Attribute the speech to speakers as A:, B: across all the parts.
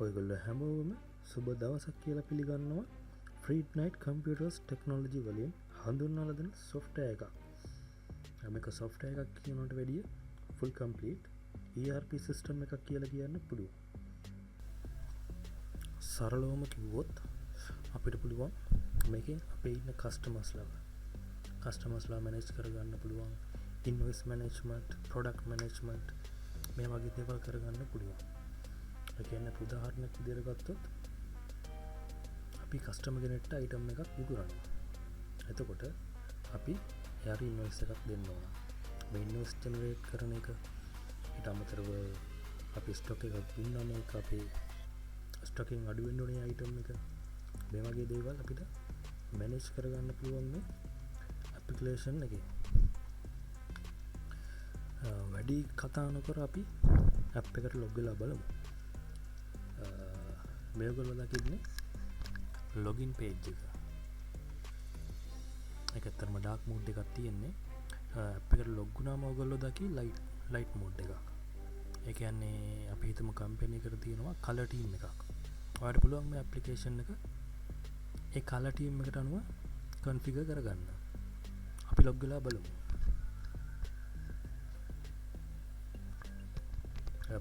A: ඔයගොල්ලෝ හැමෝම සුබ දවසක් කියලා පිළිගන්නවා ෆ්‍රීඩ් නයිට් කම්පියුටර්ස් ටෙක්නොලොජි වලින් හඳුන්වලා දෙන software එකක්. මේක software එකක් කියනකට වැඩිය full complete ERP system එකක් කියලා කියන්න පුළුවන්. සරලවම කිව්වොත් අපිට පුළුවන් මේකෙන් අපේ ඉන්න කස්ටමර්ස්ලා manage කරගන්න පුළුවන්. invoice management, product management මේ වගේ දේවල් කරගන්න පුළුවන්. ඒ කියන්නේ උදාහරණයක් විදිහට ගත්තොත් අපි කස්ටමර් කෙනෙක්ට item එකක් විකුණනවා. එතකොට අපි එයාට invoice එකක් දෙන්න ඕන. මේ invoice generate කරන එක ඊට අමතරව අපි stock එකක් දුන්නා මේක අපේ stock එකෙන් අඩු වෙන්න ඕනේ item එක. මේ වගේ දේවල් අපිට manage කරගන්න පුළුවන් මේ application එකේ. වැඩි කතා නොකර අපි ඇප් එකට ලොග් වෙලා බලමු. මේගොල්ලෝ දකින්නේ ලොගින් පේජ් එක. ඒක ඇත්තටම ඩාර්ක් මෝඩ් එකක් තියෙන්නේ. ඇප් එකට ලොග් වුණාම ඔයගොල්ලෝ දකි ලයිට් මෝඩ් එකක්. ඒ කියන්නේ අපි හිතමු කම්පැනි එකට තියෙනවා කලර් ටීම් එකක්. ඔයාලට පුළුවන් මේ ඇප්ලිකේෂන් එක ඒ කලර් ටීම් එකට අනුව කන්ෆිගර් කරගන්න. අපි ලොග් වෙලා බලමු.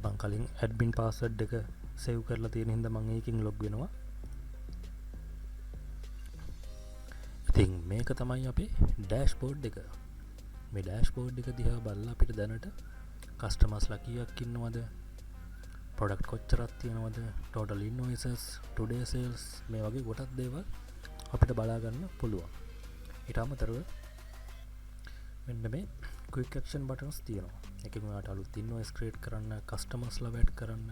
A: මං කලින් ඇඩ්මින් පාස්වර්ඩ් එක සේව් කරලා තියෙන හින්දා මම ඒකෙන් ලොග් වෙනවා. ඉතින් මේක තමයි අපේ ඩෑෂ්බෝඩ් එක. මේ ඩෑෂ්බෝඩ් එක දිහා බලලා අපිට දැනට කස්ටමර්ස්ලා කීයක් ඉන්නවද, ප්‍රොඩක්ට් කොච්චරක් තියෙනවද, total invoices, today sales මේ වගේ ගොඩක් දේවල් අපිට බලා ගන්න පුළුවන්. ඊට අමතරව මෙන්න මේ quick action buttons තියෙනවා. එකෙන් ඔයාලට අලුත් invoice create කරන්න, customers add කරන්න,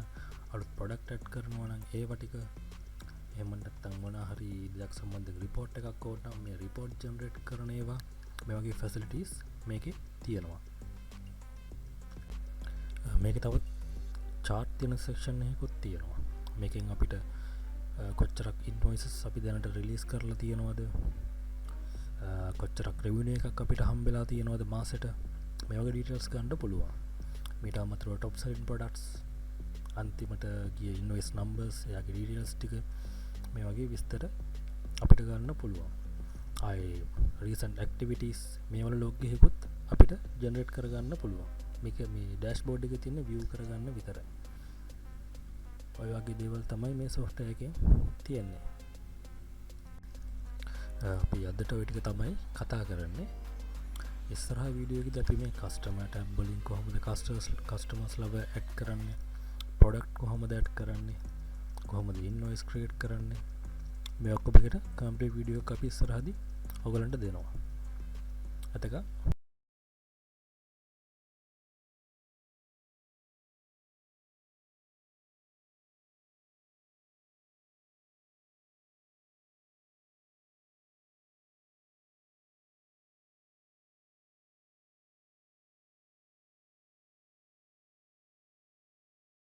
A: අලුත් product add කරනවා නම් ඒව ටික, එහෙම නැත්නම් මොන හරි දෙයක් සම්බන්ධ report එකක් ඕන නම් මේ report generate කරන ඒවා, මේ වගේ facilities මේකේ තියෙනවා. මේකේ තව chart තියෙන section එකකුත් තියෙනවා. මේකෙන් අපිට කොච්චරක් invoices අපි දැනට release කරලා තියෙනවද, කොච්චරක් revenue එකක් අපිට හම්බෙලා තියෙනවද මාසෙට, මේ වගේ details ගන්න පුළුවන්. මීට අමතරව top selling products, අන්තිමට ගිය invoice numbers, එයාගේ details ටික මේ වගේ විස්තර අපිට ගන්න පුළුවන්. ආයේ recent activities මේ වල log එකකුත් අපිට generate කරගන්න පුළුවන්. මේක මේ dashboard එකේ තියෙන view කරගන්න විතරයි. ඔය වගේ දේවල් තමයි මේ software එකෙන් තියෙන්නේ. අපි අදට ඔය ටික තමයි කතා කරන්නේ. ඉස්සරහා වීඩියෝ එකේදී අපි මේ customer tab වලින් කොහොමද customers ලව add කරන්නේ, product කොහොමද add කරන්නේ, කොහොමද invoice create කරන්නේ, මේ ඔක්කොම එකට complete වීඩියෝ එක අපි ඉස්සරහදී ඔයගලන්ට දෙනවා. අතක